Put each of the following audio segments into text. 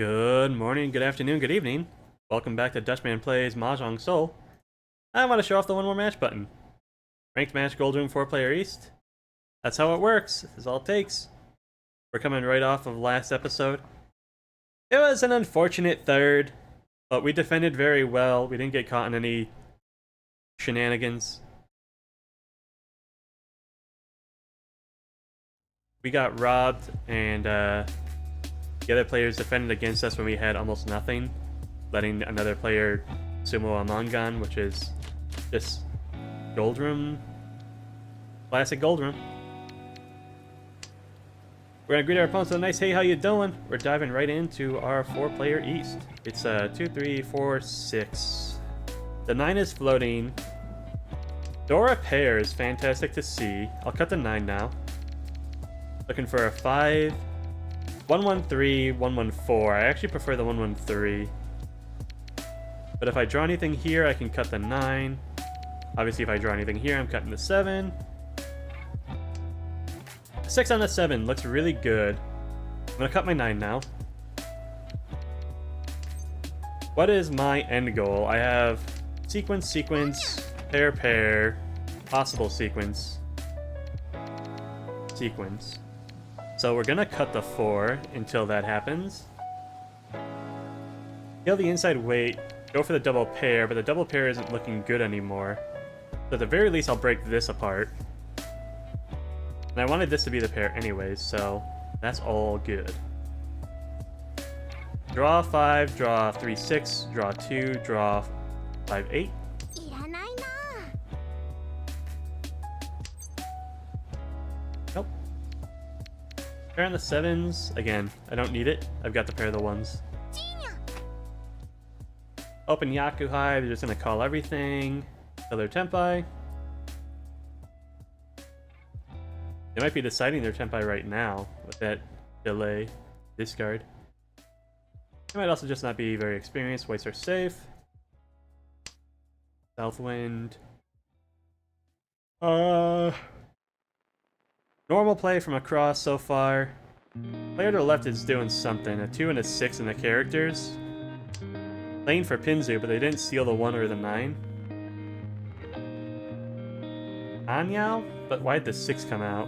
Good morning, good afternoon, good evening. Welcome back to Dutchman Plays Mahjong Soul. I want to show off the one more match button. Ranked match, gold room, 4-player East. That's how it works. This is all it takes. We're coming right off of last episode. It was an unfortunate third, but we defended very well. We didn't get caught in any shenanigans. We got robbed, and the other players defended against us when we had almost nothing, letting another player sumo a Mangan, which is just gold room, classic gold room. We're gonna greet our opponents with a nice "Hey, how you doing?" We're diving right into our 4-player East. It's 2, 3, 4, 6. The 9 is floating. Dora pair is fantastic to see. I'll cut the 9 now. Looking for a 5. 113, 114. I actually prefer the 113. But if I draw anything here, I can cut the 9. Obviously, if I draw anything here, I'm cutting the 7. 6 on the 7 looks really good. I'm gonna cut my 9 now. What is my end goal? I have sequence, sequence, pair, pair, possible sequence, sequence. So we're gonna cut the 4 until that happens. Heal the inside weight, go for the double pair, but the double pair isn't looking good anymore. So at the very least, I'll break this apart. And I wanted this to be the pair anyways, so that's all good. Draw 5, draw 3, 6, draw 2, draw 5, 8. Nope. Pair on the 7s. Again, I don't need it. I've got the pair of the 1s. Open Yakuhai. They're just going to call everything. Kill their Tempai. They might be deciding their Tempai right now with that delay. Discard. They might also just not be very experienced. Whites are safe. Southwind. Normal play from across so far. Player to the left is doing something. A 2 and a 6 in the characters. Playing for Pinzu, but they didn't steal the 1 or the 9. Anyao? But why did the 6 come out?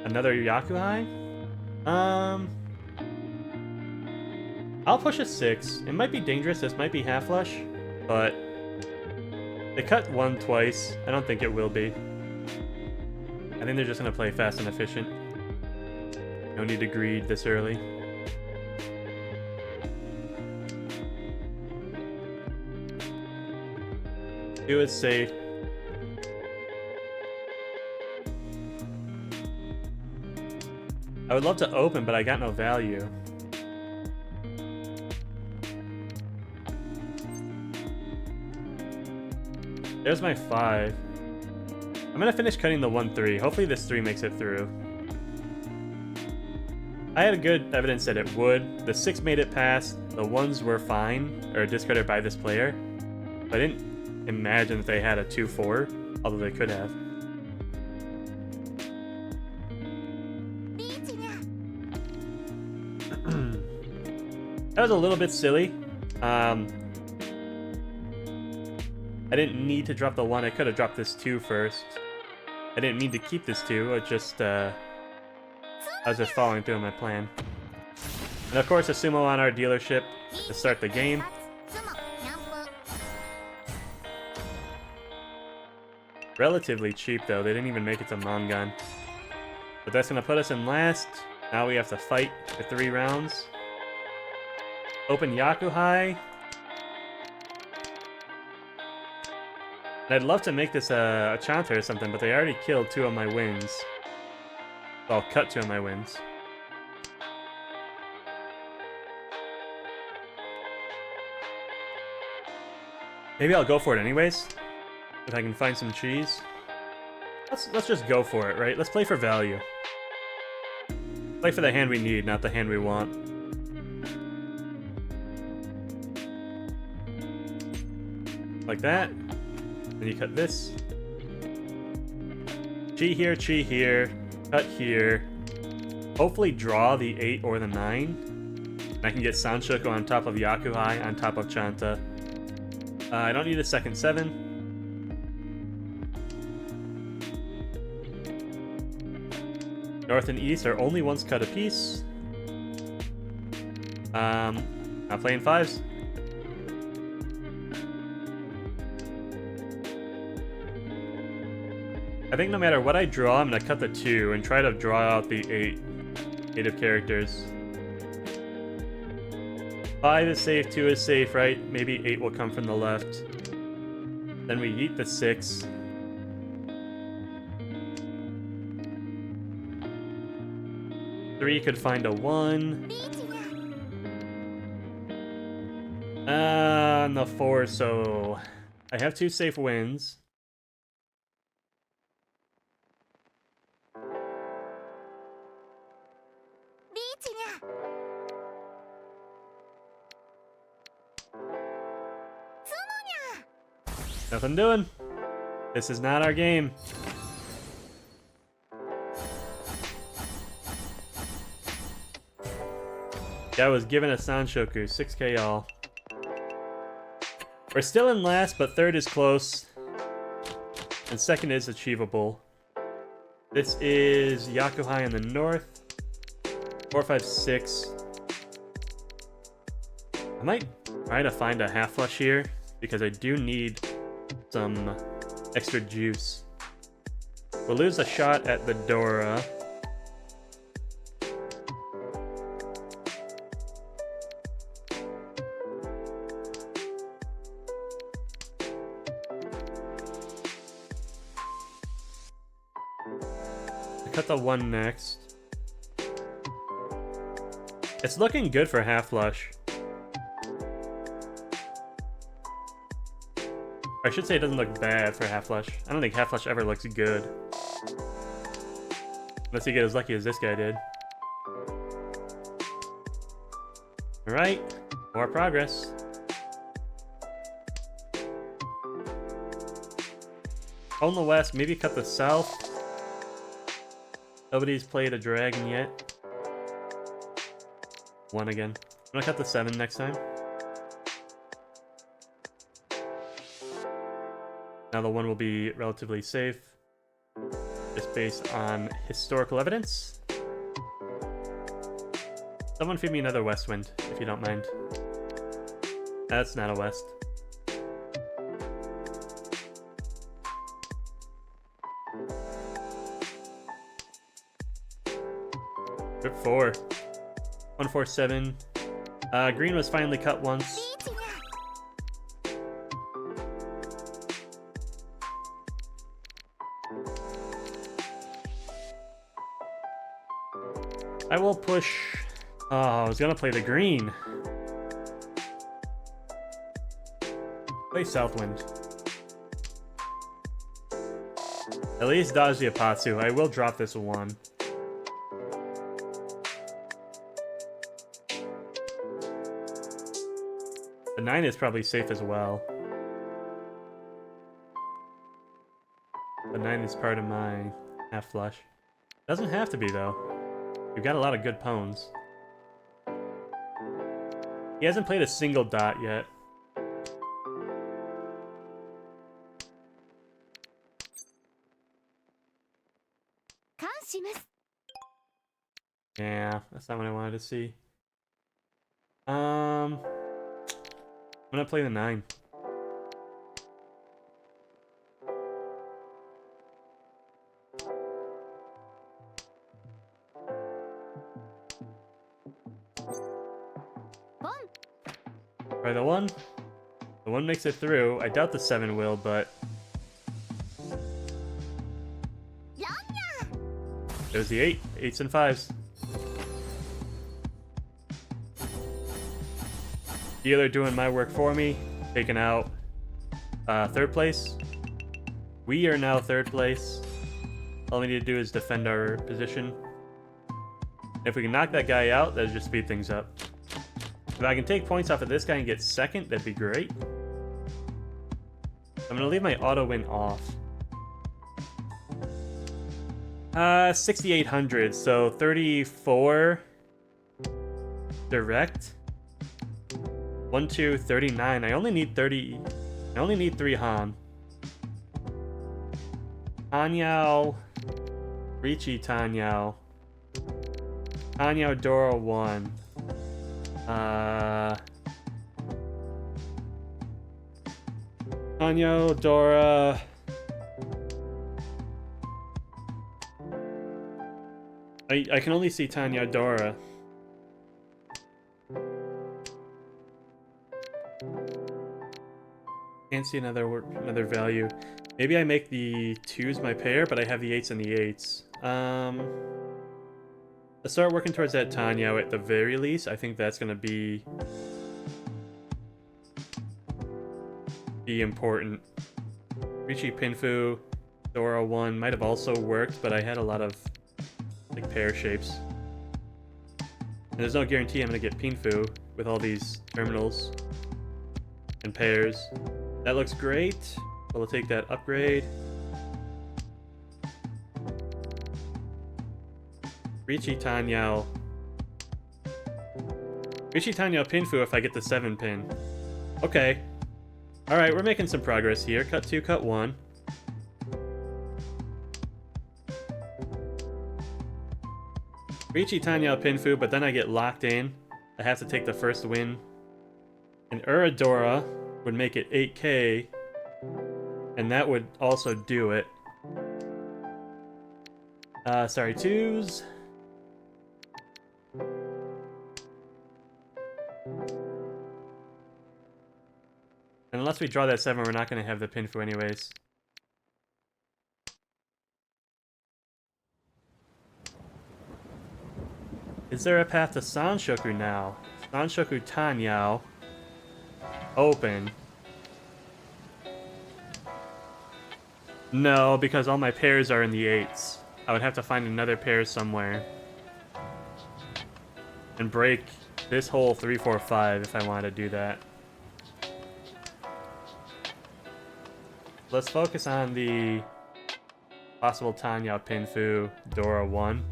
Another Yakuhai? I'll push a 6. It might be dangerous, this might be half flush, but they cut 1 twice. I don't think it will be. I think they're just gonna play fast and efficient. No need to greed this early. Do it safe. I would love to open, but I got no value. There's my 5. I'm gonna finish cutting the 1-3. Hopefully this 3 makes it through. I had a good evidence that it would. The 6 made it past. The 1s were fine, or discarded by this player. But I didn't imagine that they had a 2-4, although they could have. That was a little bit silly. I didn't need to drop the 1. I could have dropped this 2 first. I didn't need to keep this 2. It just, I was just following through on my plan. And of course, a sumo on our dealership to start the game. Relatively cheap, though. They didn't even make it to Mangan. But that's going to put us in last. Now we have to fight for 3 rounds. Open Yakuhai. And I'd love to make this a Chanta or something, but they already killed 2 of my wins. So I'll cut 2 of my wins. Maybe I'll go for it anyways. If I can find some cheese. Let's just go for it, right? Let's play for value. Play for the hand we need, not the hand we want. Like that. Then you cut this. Chi here, cut here. Hopefully draw the 8 or the 9. I can get Sanshoko on top of Yakuhai on top of Chanta. I don't need a second 7. North and East are only once cut apiece. Not playing 5s. I think no matter what I draw, I'm gonna cut the 2 and try to draw out the 8 native characters. 5 is safe, 2 is safe, right? Maybe 8 will come from the left. Then we yeet the 6. Three could find a 1. On the 4, so I have 2 safe wins. Nothing doing. This is not our game. Guy was given a Sanshoku, 6k all. We're still in last, but third is close. And second is achievable. This is Yakuhai in the north. 4, 5, 6. I might try to find a half flush here, because I do need some extra juice. We'll lose a shot at the Dora. Cut the 1 next. It's looking good for half flush. I should say it doesn't look bad for half flush. I don't think half flush ever looks good. Unless you get as lucky as this guy did. Alright, more progress. On the west, maybe cut the south. Nobody's played a dragon yet. 1 again. I'm gonna cut the 7 next time. Now the 1 will be relatively safe, just based on historical evidence. Someone feed me another west wind, if you don't mind. That's not a west. Trip 4. 147. Green was finally cut once. I will push... Oh, I was gonna play the green. Play Southwind. At least dodge the Apatsu. I will drop this 1. The 9 is probably safe as well. The 9 is part of my half flush. Doesn't have to be though. We've got a lot of good pawns. He hasn't played a single dot yet. Yeah, that's not what I wanted to see. I'm gonna play the 9. Try the 1. The 1 makes it through. I doubt the 7 will, but... There's the 8. 8s and 5s. Dealer doing my work for me. Taking out 3rd place. We are now 3rd place. All we need to do is defend our position. If we can knock that guy out, that'll just speed things up. If I can take points off of this guy and get 2nd, that'd be great. I'm gonna leave my auto win off. 6,800, so 34 direct. 1, 2, 39. I only need 30. I only need 3 Han. Tanyao. Richi Tanyao. Tanyao Dora 1. Tanyao Dora. I can only see Tanyao Dora. Can't see another value. Maybe I make the 2s my pair, but I have the 8s and the 8s. Let's start working towards that Tanyao at the very least. I think that's gonna be important. Richi Pinfu, Dora 1 might have also worked, but I had a lot of like pair shapes. And there's no guarantee I'm gonna get Pinfu with all these terminals and pairs. That looks great. We'll take that upgrade. Richi Tanyao. Richi Tanyao Pinfu if I get the 7 pin. Okay. Alright, we're making some progress here. Cut 2, cut 1. Richi Tanyao Pinfu, but then I get locked in. I have to take the first win. And Uradora would make it 8k. And that would also do it. Sorry, 2s. And unless we draw that 7, we're not going to have the Pinfu anyways. Is there a path to Sanshoku now? Sanshoku Tanyao. Open. No, because all my pairs are in the 8s. I would have to find another pair somewhere. And break this whole 3, 4, 5 if I wanted to do that. Let's focus on the possible Tanyao Pinfu Dora 1.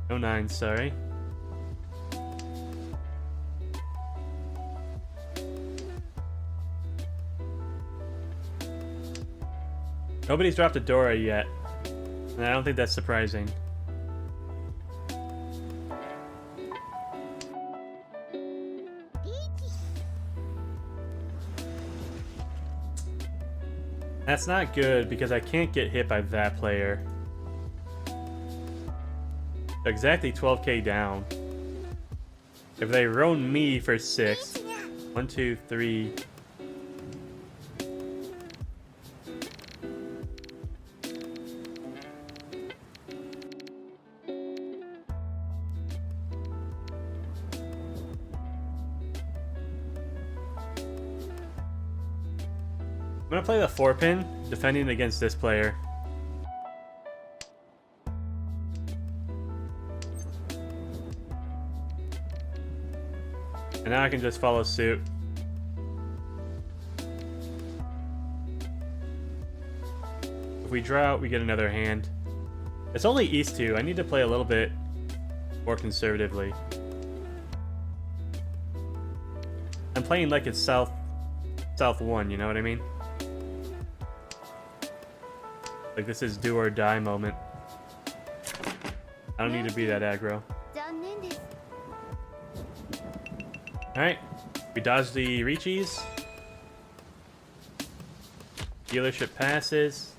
No 9, sorry. Nobody's dropped a Dora yet, and I don't think that's surprising. That's not good because I can't get hit by that player. They're exactly 12k down. If they roam me for 6, 1, 2, 3. I'm gonna play the 4-pin, defending against this player. And now I can just follow suit. If we draw out, we get another hand. It's only East 2. I need to play a little bit more conservatively. I'm playing like it's South 1, you know what I mean? Like this is do or die moment. I don't need to be that aggro. Alright, we dodge the Richis. Dealership passes.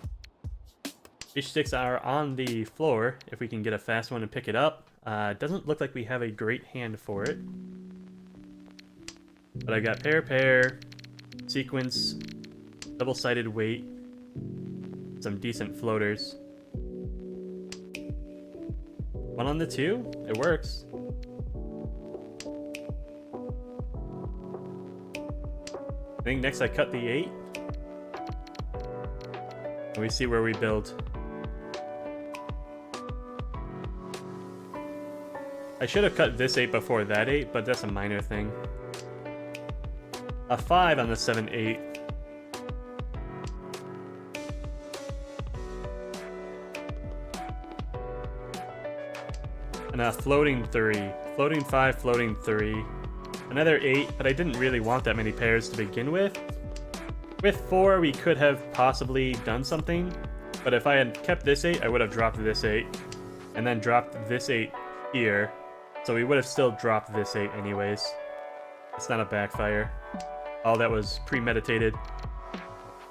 Fish sticks are on the floor if we can get a fast one and pick it up. It doesn't look like we have a great hand for it. But I got pair, sequence, double-sided weight, some decent floaters. 1 on the 2, it works. I think next I cut the 8. And we see where we build. I should have cut this 8 before that 8, but that's a minor thing. A 5 on the 7-8. And a floating 3. Floating 5, floating 3. Another 8, but I didn't really want that many pairs to begin with. With 4, we could have possibly done something, but if I had kept this 8, I would have dropped this 8, and then dropped this 8 here, so we would have still dropped this 8 anyways. It's not a backfire. All that was premeditated.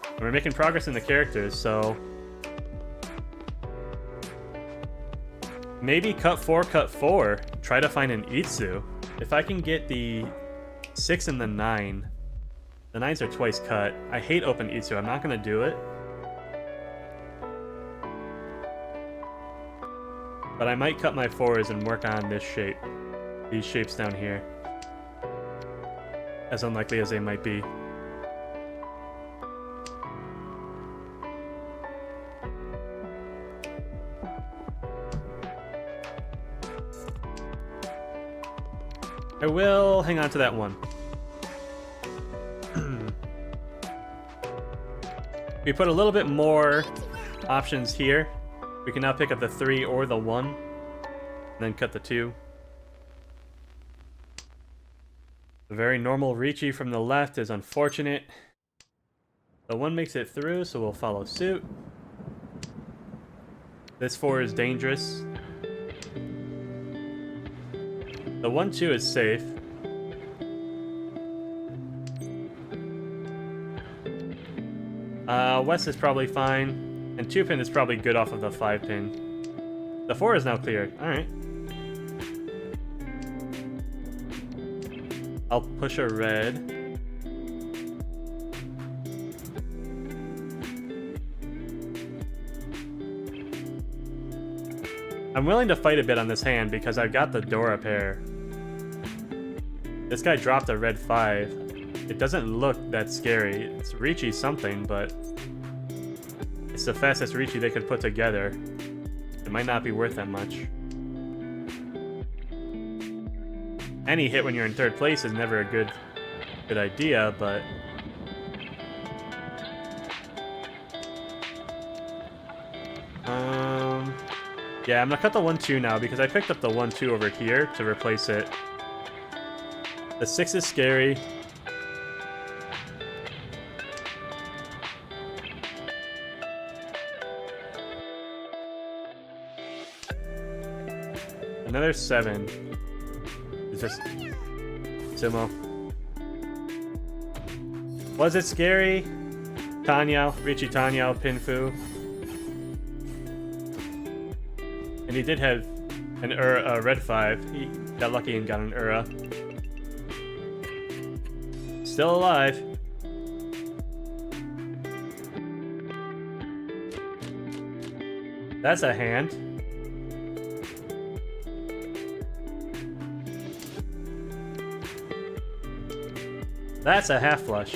And we're making progress in the characters, so... maybe cut 4, cut 4. Try to find an Itsu. If I can get the 6 and the 9... the 9s are twice cut. I hate open Itsu. I'm not going to do it. But I might cut my 4s and work on this shape. These shapes down here. As unlikely as they might be. I will hang on to that one. We put a little bit more options here. We can now pick up the 3 or the 1, and then cut the 2. The very normal Ricci from the left is unfortunate. The 1 makes it through, so we'll follow suit. This 4 is dangerous. The 1-2 is safe. West is probably fine, and 2-pin is probably good off of the 5-pin. The 4 is now cleared. Alright. I'll push a red. I'm willing to fight a bit on this hand because I've got the Dora pair. This guy dropped a red 5. It doesn't look that scary. It's Ricci something, but it's the fastest Ricci they could put together. It might not be worth that much. Any hit when you're in 3rd place is never a good idea, but yeah, I'm gonna cut the 1-2 now because I picked up the 1-2 over here to replace it. The 6 is scary. Another 7. It's just Sumo. Was it scary? Tanyao, Ricci Tanyao, Pinfu. And he did have an red 5. He got lucky and got an Ura. Still alive. That's a hand. That's a half flush.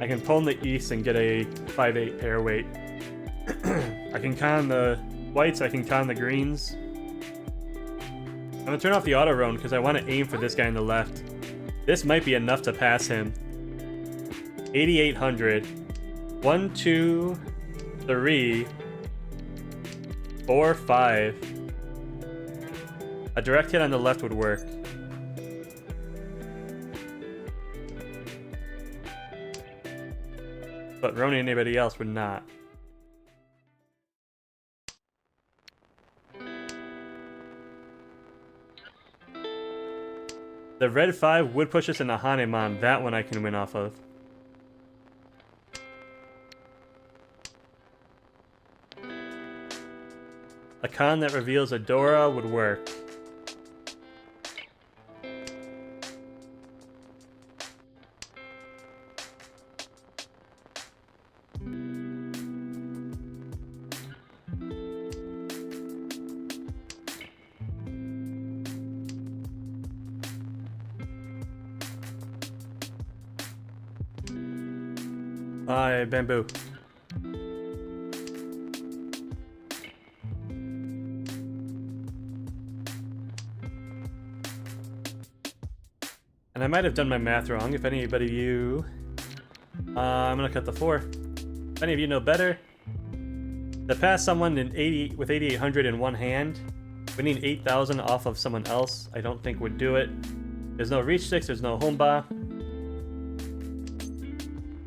I can pull in the east and get a 5-8 pair weight. I can con the whites, I can con the greens. I'm gonna turn off the auto roam because I want to aim for this guy on the left. This might be enough to pass him. 8,800. 1, 2, 3, 4, 5. A direct hit on the left would work. But Roni and anybody else would not. The red 5 would push us into Hanemon. That one I can win off of. A con that reveals a Dora would work. Bye, bamboo. And I might have done my math wrong. If anybody of you... I'm gonna cut the 4. If any of you know better, to pass someone with 8,800 in one hand, winning 8,000 off of someone else, I don't think would do it. There's no reach sticks, there's no homba.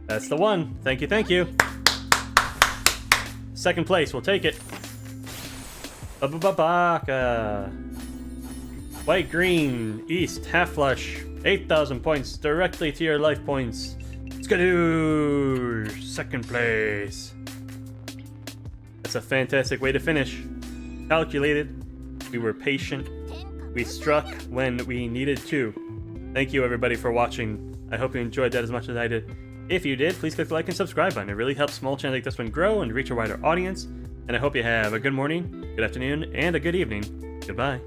That's the one. Thank you, thank you. Second place, we'll take it. Baka. White, green, east, half flush. 8,000 points directly to your life points. Skadoo! Second place. That's a fantastic way to finish. Calculated. We were patient. We struck when we needed to. Thank you everybody for watching. I hope you enjoyed that as much as I did. If you did, please click the like and subscribe button. It really helps small channels like this one grow and reach a wider audience. And I hope you have a good morning, good afternoon, and a good evening. Goodbye.